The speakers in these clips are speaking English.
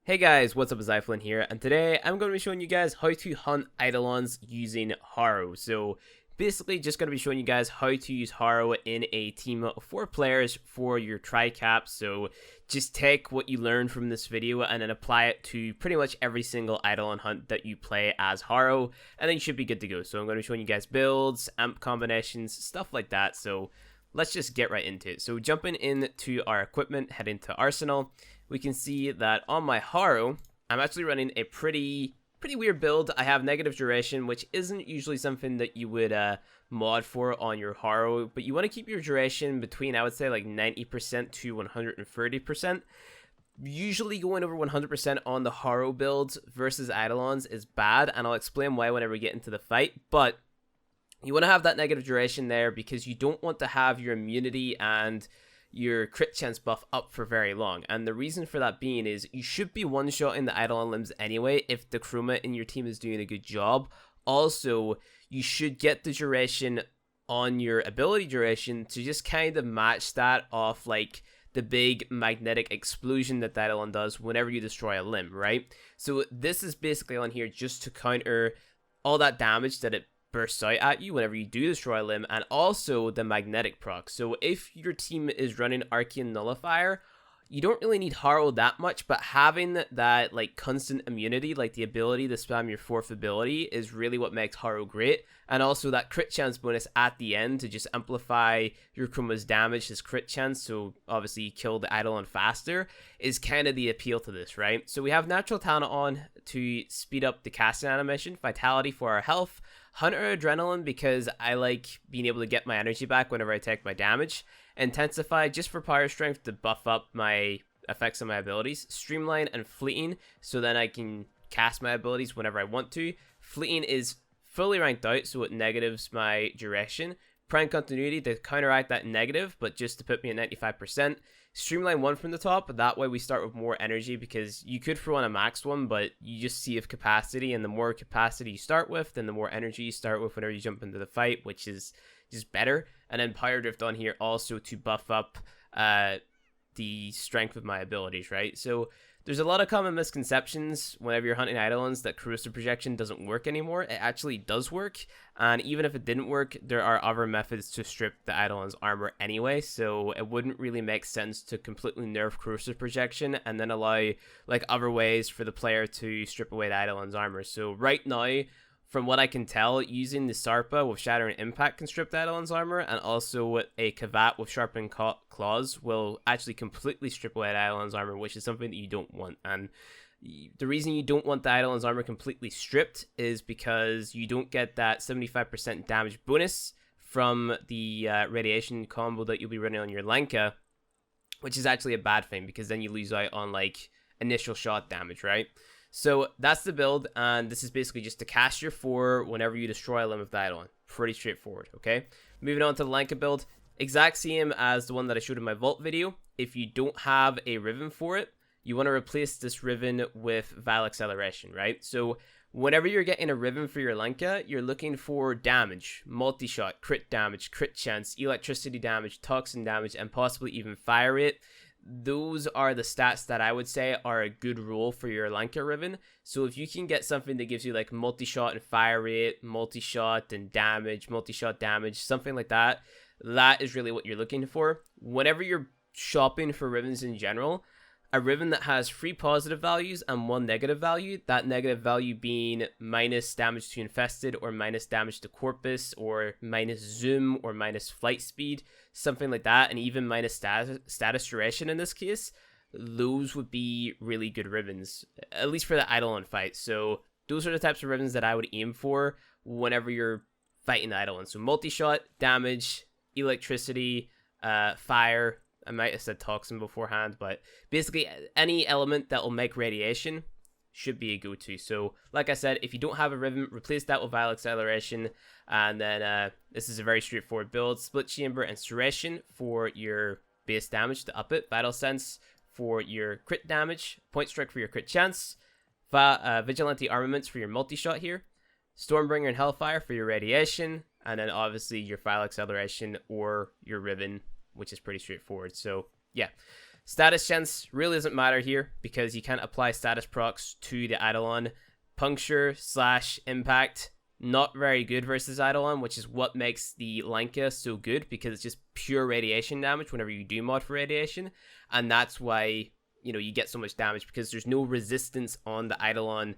Hey guys, what's up? It's iFlynn here, and today I'm going to be showing you guys how to hunt Eidolons using Harrow. So basically just going to be showing you guys how to use Harrow in a team of 4 players for your tri-cap. So just take what you learned from this video and then apply it to pretty much every single Eidolon hunt that you play as Harrow, and then you should be good to go. So I'm going to be showing you guys builds, amp combinations, stuff like that. So let's just get right into it. So jumping into our equipment, head into Arsenal, we can see that on my Harrow, I'm actually running a pretty weird build. I have negative duration, which isn't usually something that you would mod for on your Harrow, but you want to keep your duration between, I would say, like 90% to 130%. Usually going over 100% on the Harrow builds versus Eidolons is bad, and I'll explain why whenever we get into the fight, but you want to have that negative duration there because you don't want to have your immunity and your crit chance buff up for very long. And the reason for that being is you should be one-shotting the Eidolon limbs anyway if the crewmate in your team is doing a good job. Also, you should get the duration on your ability duration to just kind of match that off like the big magnetic explosion that the Eidolon does whenever you destroy a limb, right? So this is basically on here just to counter all that damage that it bursts out at you whenever you do destroy a limb, and also the magnetic proc. So if your team is running Arcane Nullifier, you don't really need Harrow that much, but having that like constant immunity, like the ability to spam your 4th ability, is really what makes Harrow great. And also that crit chance bonus at the end to just amplify your Chroma's damage, his crit chance, so obviously you kill the Eidolon faster, is kind of the appeal to this, right? So we have Natural Talent on to speed up the casting animation, Vitality for our health, Hunter Adrenaline because I like being able to get my energy back whenever I take my damage, Intensify just for power strength to buff up my effects on my abilities, Streamline and Fleeting so then I can cast my abilities whenever I want to. Fleeting is fully ranked out, so it negatives my duration. Prime Continuity to counteract that negative, but just to put me at 95%. Streamline 1 from the top, that way we start with more energy because you could throw on a maxed one, but you just see if capacity, and the more capacity you start with, then the more energy you start with whenever you jump into the fight, which is just better. And then Power Drift on here also to buff up the strength of my abilities, right? So there's a lot of common misconceptions whenever you're hunting Eidolons that corrosive projection doesn't work anymore. It actually does work, and even if it didn't work, there are other methods to strip the Eidolon's armor anyway, so it wouldn't really make sense to completely nerf corrosive projection and then allow like other ways for the player to strip away the Eidolon's armor. So right now, from what I can tell, using the Sarpa with Shattering Impact can strip the Eidolon's armor, and also a Kavat with Sharpened Claws will actually completely strip away the Eidolon's armor, which is something that you don't want. And the reason you don't want the Eidolon's armor completely stripped is because you don't get that 75% damage bonus from the radiation combo that you'll be running on your Lanka, which is actually a bad thing because then you lose out on like initial shot damage, right? So that's the build, and this is basically just to cast your 4 whenever you destroy a limb of the Eidolon. Pretty straightforward, okay? Moving on to the Lanka build, exact same as the one that I showed in my Vault video. If you don't have a Riven for it, you want to replace this Riven with Vile Acceleration, right? So whenever you're getting a Riven for your Lanka, you're looking for damage, multi-shot, crit damage, crit chance, electricity damage, toxin damage, and possibly even fire rate. Those are the stats that I would say are a good rule for your Lanka Riven. So if you can get something that gives you like multi-shot and fire rate, multi-shot and damage, multi-shot damage, something like that, that is really what you're looking for. Whenever you're shopping for Rivens in general, a Riven that has 3 positive values and 1 negative value, that negative value being minus damage to infested or minus damage to corpus or minus zoom or minus flight speed, something like that, and even minus status duration in this case, those would be really good Rivens, at least for the Eidolon fight. So those are the types of Rivens that I would aim for whenever you're fighting the Eidolon. So multi-shot, damage, electricity, fire. I might have said toxin beforehand, but basically any element that will make radiation should be a go-to. So like I said, if you don't have a Riven, replace that with Vile Acceleration, and then this is a very straightforward build. Split Chamber and Serration for your base damage to up it, Vital Sense for your crit damage, Point Strike for your crit chance, Vigilante Armaments for your multi-shot here, Stormbringer and Hellfire for your radiation, and then obviously your Vile Acceleration or your Riven, which is pretty straightforward. So yeah, Status chance really doesn't matter here because you can't apply status procs to the Eidolon. Puncture / impact, not very good versus Eidolon, which is what makes the Lanka so good, because it's just pure radiation damage whenever you do mod for radiation, and that's why, you know, you get so much damage, because there's no resistance on the Eidolon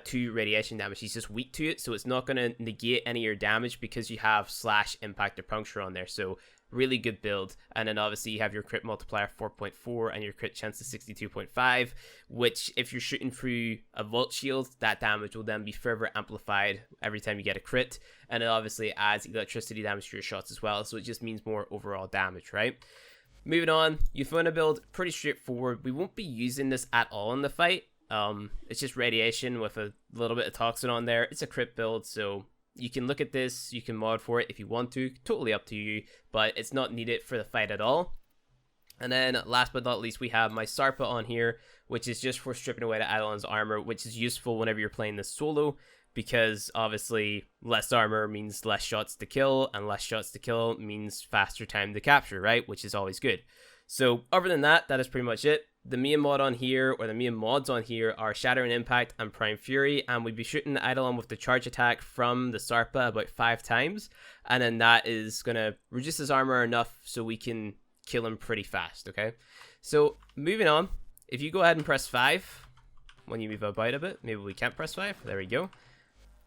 to radiation damage. He's just weak to it, so it's not going to negate any of your damage because you have / impact or puncture on there. So really good build. And then obviously you have your crit multiplier 4.4 and your crit chance is 62.5, which if you're shooting through a vault shield, that damage will then be further amplified every time you get a crit, and it obviously adds electricity damage to your shots as well, so it just means more overall damage, right? Moving on, Euphona build, pretty straightforward. We won't be using this at all in the fight. It's just radiation with a little bit of toxin on there. It's a crit build, so you can look at this, you can mod for it if you want to, totally up to you, but it's not needed for the fight at all. And then last but not least, we have my Sarpa on here, which is just for stripping away the Eidolon's armor, which is useful whenever you're playing this solo, because obviously less armor means less shots to kill, and less shots to kill means faster time to capture, right? Which is always good. So other than that, that is pretty much it. The main mod on here, or the main mods on here, are Shattering Impact and Prime Fury, and we'd be shooting the Eidolon with the charge attack from the Sarpa about 5 times, and then that is going to reduce his armor enough so we can kill him pretty fast, okay? So moving on, if you go ahead and press 5, when you move about a bit, maybe we can't press 5, there we go.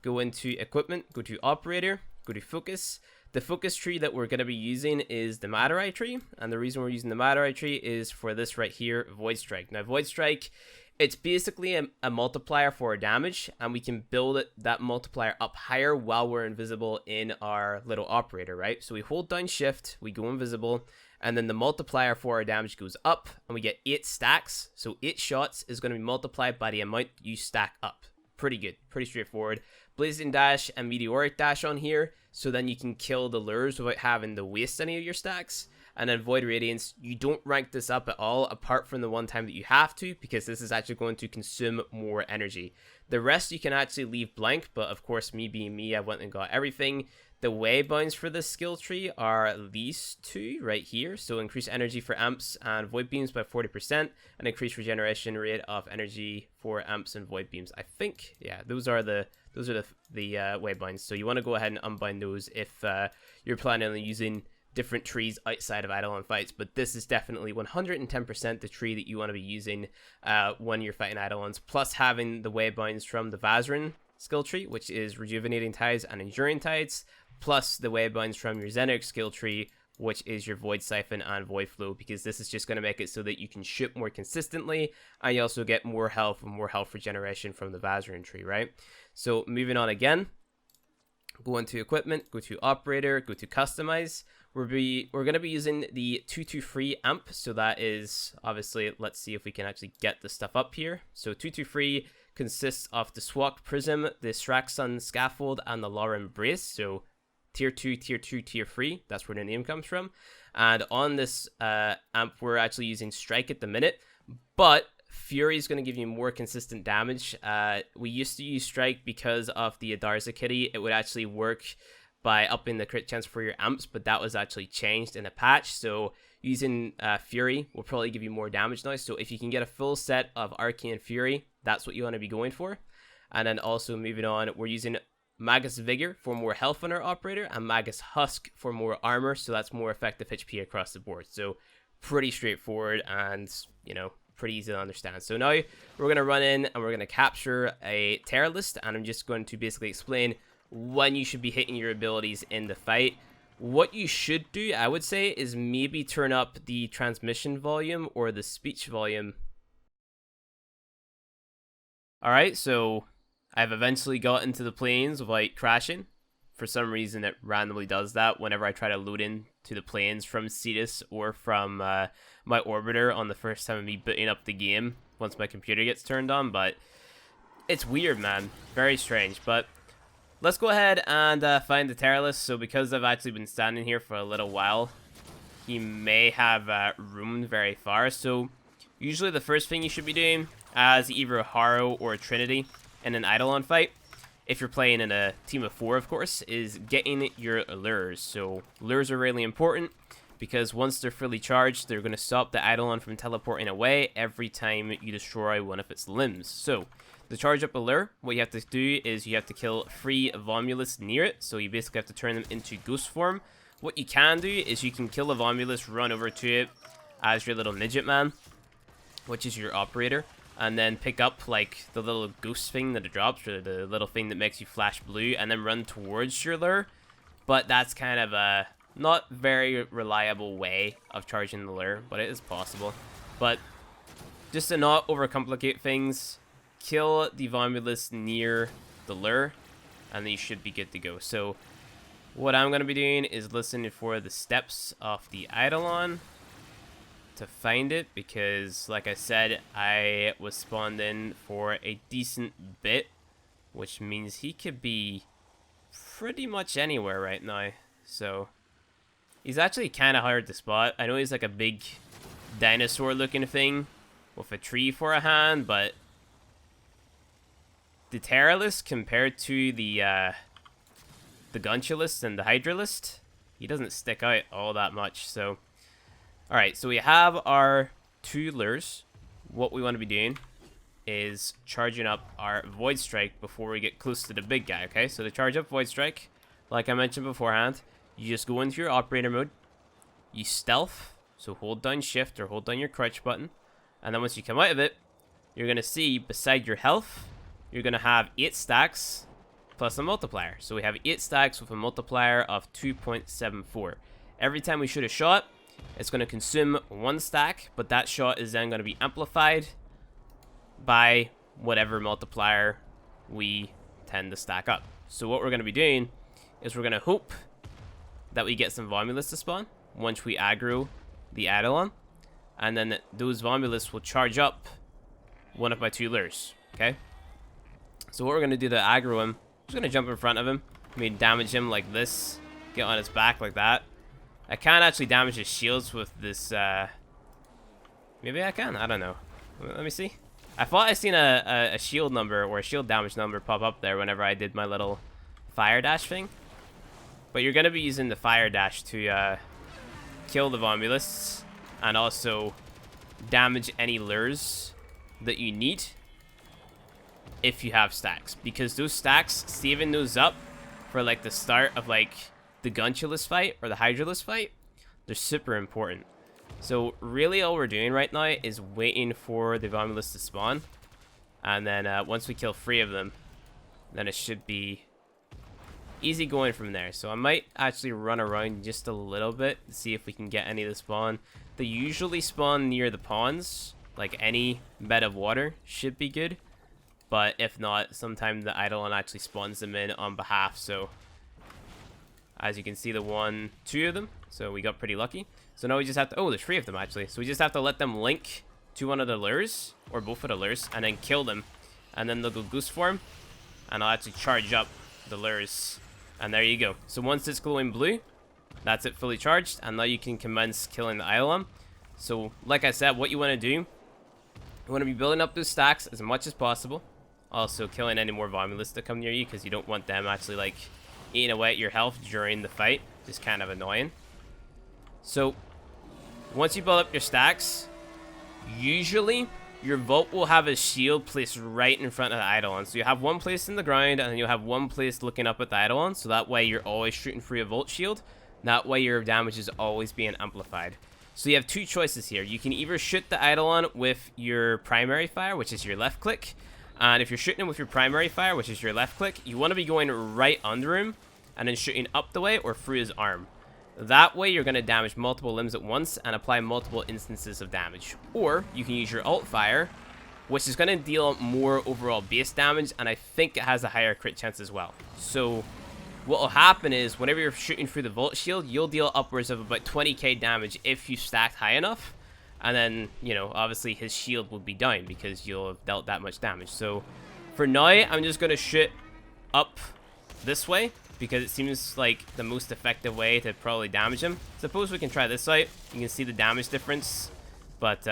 Go into Equipment, go to Operator, go to Focus. The focus tree that we're going to be using is the Madurai tree, and the reason we're using the Madurai tree is for this right here, Void Strike. Now, Void Strike, it's basically a multiplier for our damage, and we can build that multiplier up higher while we're invisible in our little operator, right? So we hold down shift, we go invisible, and then the multiplier for our damage goes up, and we get 8 stacks. So 8 shots is going to be multiplied by the amount you stack up. Pretty good, pretty straightforward. Blazing Dash and Meteoric Dash on here, so then you can kill the lures without having to waste any of your stacks. And then Void Radiance, you don't rank this up at all, apart from the one time that you have to, because this is actually going to consume more energy. The rest you can actually leave blank, but of course, me being me, I went and got everything. The waybounds for this skill tree are these two right here. So increase energy for amps and void beams by 40%, and increase regeneration rate of energy for amps and void beams. I think, yeah, those are the waybounds. So you want to go ahead and unbind those if you're planning on using different trees outside of Eidolon fights, but this is definitely 110% the tree that you want to be using when you're fighting Eidolons, plus having the waybounds from the Vazarin skill tree, which is Rejuvenating Tides and Enduring Tides, plus the waybounds from your Xenarch skill tree, which is your Void Siphon and Void Flow, because this is just going to make it so that you can shoot more consistently, and you also get more health and more health regeneration from the Vazarin tree, right? So moving on again, go into Equipment, go to Operator, go to Customize. We're going to be using the 223 amp, so that is obviously, let's see if we can actually get the stuff up here. So 223 consists of the Swak Prism, the Straxon Scaffold, and the Lauren Brace. So tier 2, tier 2, tier 3, that's where the name comes from. And on this amp, we're actually using Strike at the minute, but Fury is going to give you more consistent damage. We used to use Strike because of the Adarza kitty. It would actually work by upping the crit chance for your amps, but that was actually changed in a patch. So using Fury will probably give you more damage now. So if you can get a full set of Arcane Fury, that's what you want to be going for. And then also moving on, we're using Magus Vigor for more health on our operator, and Magus Husk for more armor, so that's more effective HP across the board. So pretty straightforward and, you know, pretty easy to understand. So now we're going to run in and we're going to capture a Terror list, and I'm just going to basically explain when you should be hitting your abilities in the fight. What you should do, I would say, is maybe turn up the transmission volume or the speech volume. Alright, so I've eventually got into the planes without crashing. For some reason, it randomly does that whenever I try to load into the planes from Cetus or from my orbiter on the first time of me booting up the game once my computer gets turned on. But it's weird, man. Very strange. But let's go ahead and find the Terror list. So because I've actually been standing here for a little while, he may have roomed very far. So usually the first thing you should be doing as either a Harrow or a Trinity in an Eidolon fight, if you're playing in a team of 4, of course, is getting your lures. So lures are really important because once they're fully charged, they're going to stop the Eidolon from teleporting away every time you destroy one of its limbs. So, to charge up a lure, what you have to do is you have to kill 3 Vomulus near it, so you basically have to turn them into ghost form. What you can do is you can kill a Vomulus, run over to it as your little midget man, which is your operator, and then pick up like the little ghost thing that it drops, or the little thing that makes you flash blue, and then run towards your lure. But that's kind of a not very reliable way of charging the lure, but it is possible. But just to not overcomplicate things, kill the Vomulus near the lure, and then you should be good to go. So what I'm going to be doing is listening for the steps of the Eidolon to find it, because like I said, I was spawned in for a decent bit, which means he could be pretty much anywhere right now. So he's actually kind of hard to spot. I know he's like a big dinosaur looking thing with a tree for a hand, but the Terralist compared to the Guntulist and the Hydralist, he doesn't stick out all that much. So alright, so we have our 2 lures. What we want to be doing is charging up our Void Strike before we get close to the big guy, okay? So to charge up Void Strike, like I mentioned beforehand, you just go into your operator mode, you stealth, so hold down shift or hold down your crouch button, and then once you come out of it, you're going to see beside your health, you're going to have 8 stacks plus a multiplier. So we have 8 stacks with a multiplier of 2.74. Every time we shoot a shot, it's going to consume 1 stack, but that shot is then going to be amplified by whatever multiplier we tend to stack up. So what we're going to be doing is we're going to hope that we get some Vomulus to spawn once we aggro the Eidolon, and then those Vomulus will charge up one of my 2 lures, okay? So what we're going to do to aggro him, I'm just going to jump in front of him, damage him like this, get on his back like that. I can't actually damage his shields with this, maybe I can, I don't know. Let me see. I thought I seen a shield number or a shield damage number pop up there whenever I did my little fire dash thing. But you're going to be using the fire dash to kill the Vomulus and also damage any lures that you need if you have stacks. Because those stacks, saving those up for like the start of like the Guntulus fight or the Hydralus fight, they're super important. So really all we're doing right now is waiting for the Vomulus to spawn, and then once we kill 3 of them, then it should be easy going from there. So I might actually run around just a little bit to see if we can get any of the spawn. They usually spawn near the ponds, like any bed of water should be good, but if not, sometimes the Eidolon actually spawns them in on behalf. So as you can see, the 1, 2 of them, so we got pretty lucky. So now we just have to, oh, there's 3 of them actually. So we just have to let them link to one of the lures, or both of the lures, and then kill them. And then they'll go goose form, and I'll actually charge up the lures. And there you go. So once it's glowing blue, that's it fully charged, and now you can commence killing the Eidolon. So like I said, what you want to do, you want to be building up those stacks as much as possible. Also killing any more Vomulus that come near you, because you don't want them actually like eating away at your health during the fight. Just kind of annoying. So once you build up your stacks, usually your vault will have a shield placed right in front of the Eidolon. So you have one placed in the ground, and then you'll have one placed looking up at the Eidolon. So that way you're always shooting through a vault shield. That way your damage is always being amplified. So you have 2 choices here. You can either shoot the Eidolon with your primary fire, which is your left click. And if you're shooting him with your primary fire, which is your left click, you want to be going right under him and then shooting up the way or through his arm. That way you're going to damage multiple limbs at once and apply multiple instances of damage. Or you can use your alt fire, which is going to deal more overall base damage, and I think it has a higher crit chance as well. So what will happen is whenever you're shooting through the vault shield, you'll deal upwards of about 20k damage if you stacked high enough. And then, you know, obviously his shield will be down because you'll have dealt that much damage. So for now, I'm just going to shoot up this way, because it seems like the most effective way to probably damage him. Suppose we can try this out. You can see the damage difference, but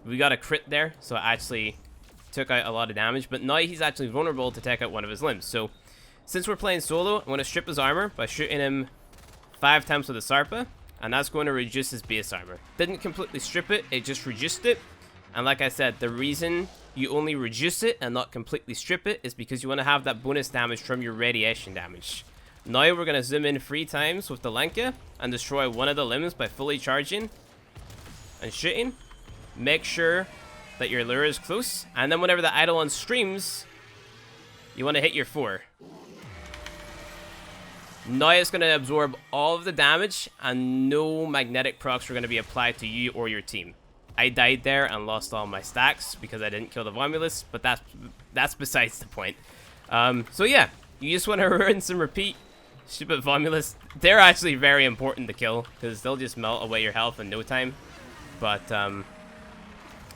we got a crit there, so it actually took out a lot of damage. But now he's actually vulnerable to take out one of his limbs. So since we're playing solo, I'm going to strip his armor by shooting him 5 times with a Sarpa, and that's going to reduce his base armor. Didn't completely strip it, it just reduced it. And like I said, the reason you only reduce it and not completely strip it is because you want to have that bonus damage from your radiation damage. Now we're going to zoom in 3 times with the Lanka and destroy one of the limbs by fully charging and shooting. Make sure that your lure is close, and then whenever the Eidolon streams, you want to hit your 4. Now it's going to absorb all of the damage, and no magnetic procs are going to be applied to you or your team. I died there and lost all my stacks because I didn't kill the Romulus, but that's besides the point. So yeah, you just want to rinse and repeat. Stupid Romulus. They're actually very important to kill because they'll just melt away your health in no time. But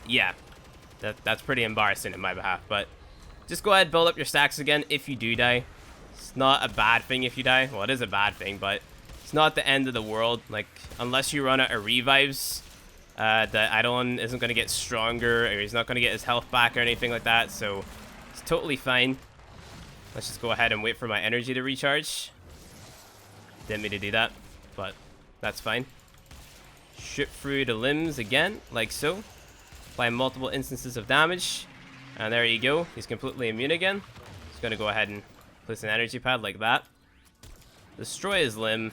yeah, that's pretty embarrassing in my behalf. But just go ahead, build up your stacks again if you do die. It's not a bad thing if you die. Well, it is a bad thing, but it's not the end of the world. Like, unless you run out of revives, the Eidolon isn't going to get stronger, or he's not going to get his health back or anything like that. So it's totally fine. Let's just go ahead and wait for my energy to recharge. Didn't mean to do that, but that's fine. Shoot through the limbs again, like so. Apply multiple instances of damage. And there you go. He's completely immune again. Just going to go ahead and place an energy pad like that. Destroy his limb.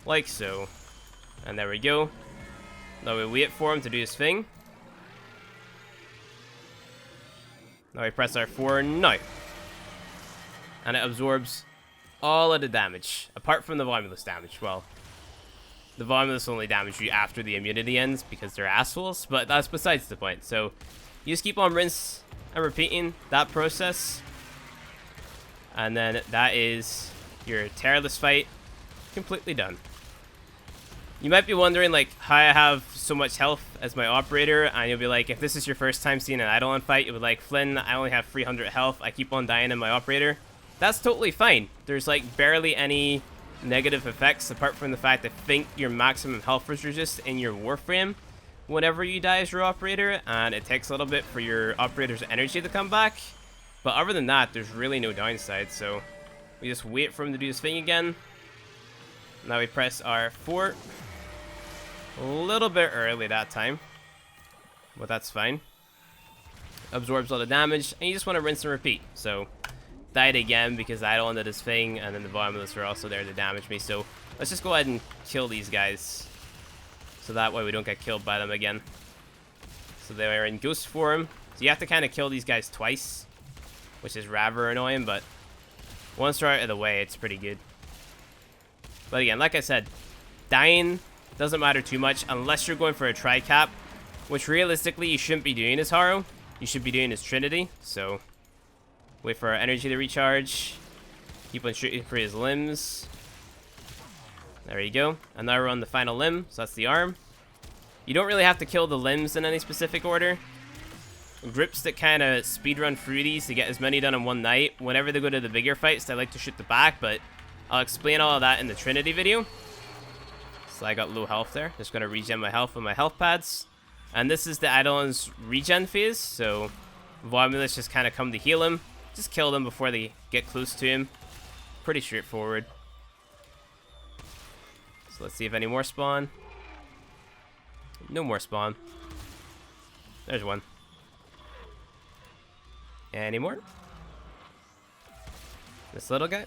Like so. And there we go. Now we wait for him to do his thing. Now we press R4 now. And it absorbs all of the damage, apart from the Romulus damage. Well, the Romulus only damage you after the immunity ends because they're assholes, but that's besides the point. So you just keep on rinse and repeating that process, and then that is your Tireless fight completely done. You might be wondering like how I have so much health as my operator, and you'll be like, if this is your first time seeing an Eidolon fight, you'll be like, Flynn, I only have 300 health, I keep on dying in my operator. That's totally fine. There's like barely any negative effects apart from the fact I think your maximum health is reduced in your Warframe whenever you die as your operator, and it takes a little bit for your operator's energy to come back. But other than that, there's really no downside. So we just wait for him to do his thing again. Now we press R4. A little bit early that time, but that's fine. Absorbs all the damage, and you just want to rinse and repeat. So died again because I don't did his thing, and then the Romulus are also there to damage me. So let's just go ahead and kill these guys, so that way we don't get killed by them again. So they are in ghost form, so you have to kind of kill these guys twice, which is rather annoying, but once they're out of the way, it's pretty good. But again, like I said, dying doesn't matter too much unless you're going for a tri-cap, which realistically you shouldn't be doing as Harrow. You should be doing as Trinity. So wait for our energy to recharge. Keep on shooting for his limbs. There you go. And now we're on the final limb, so that's the arm. You don't really have to kill the limbs in any specific order. Grips that kind of speedrun through these to get as many done in one night. Whenever they go to the bigger fights, they like to shoot the back, but I'll explain all of that in the Trinity video. So I got low health there. Just going to regen my health with my health pads. And this is the Eidolon's regen phase, so Romulus just kind of come to heal him. Just kill them before they get close to him. Pretty straightforward. So let's see if any more spawn. No more spawn. There's one. Any more? This little guy.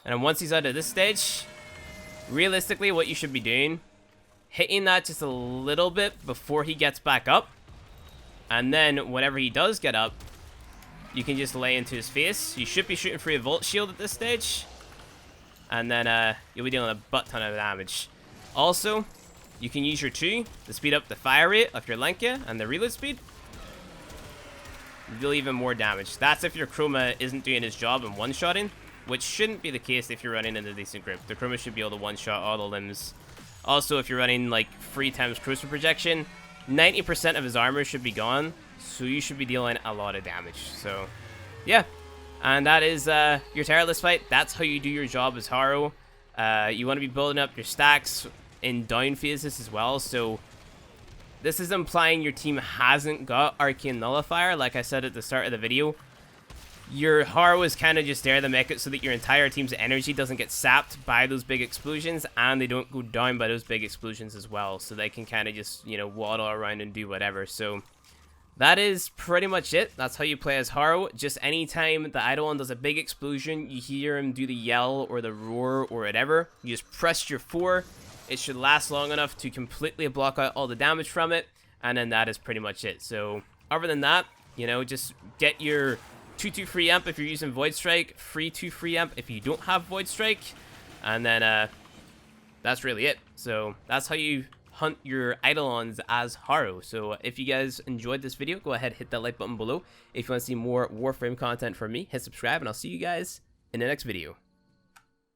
And then once he's out of this stage, realistically what you should be doing, hitting that just a little bit before he gets back up. And then whenever he does get up, you can just lay into his face. You should be shooting for a Volt Shield at this stage. And then you'll be dealing a butt ton of damage. Also, you can use your 2 to speed up the fire rate of your Lanka and the reload speed. Deal even more damage. That's if your Chroma isn't doing his job and one-shotting, which shouldn't be the case if you're running in a decent grip. The Chroma should be able to one-shot all the limbs. Also, if you're running like 3 times cruiser projection, 90% of his armor should be gone, so you should be dealing a lot of damage. So, yeah. And that is your Tireless fight. That's how you do your job as Harrow. You want to be building up your stacks in down phases as well, so this is implying your team hasn't got Arcane Nullifier, like I said at the start of the video. your Harrow is kind of just there to make it so that your entire team's energy doesn't get sapped by those big explosions, and they don't go down by those big explosions as well, so they can kind of just, you know, waddle around and do whatever. So that is pretty much it. That's how you play as Harrow. Just anytime the Eidolon does a big explosion, you hear him do the yell or the roar or whatever, you just press your 4. It should last long enough to completely block out all the damage from it, and then that is pretty much it. So other than that, you know, just get your 2/2 free amp if you're using Void Strike, free 2 free amp if you don't have Void Strike, and then that's really it. So that's how you hunt your Eidolons as Harrow. So if you guys enjoyed this video, go ahead, hit that like button below. If you want to see more Warframe content from me, hit subscribe, and I'll see you guys in the next video.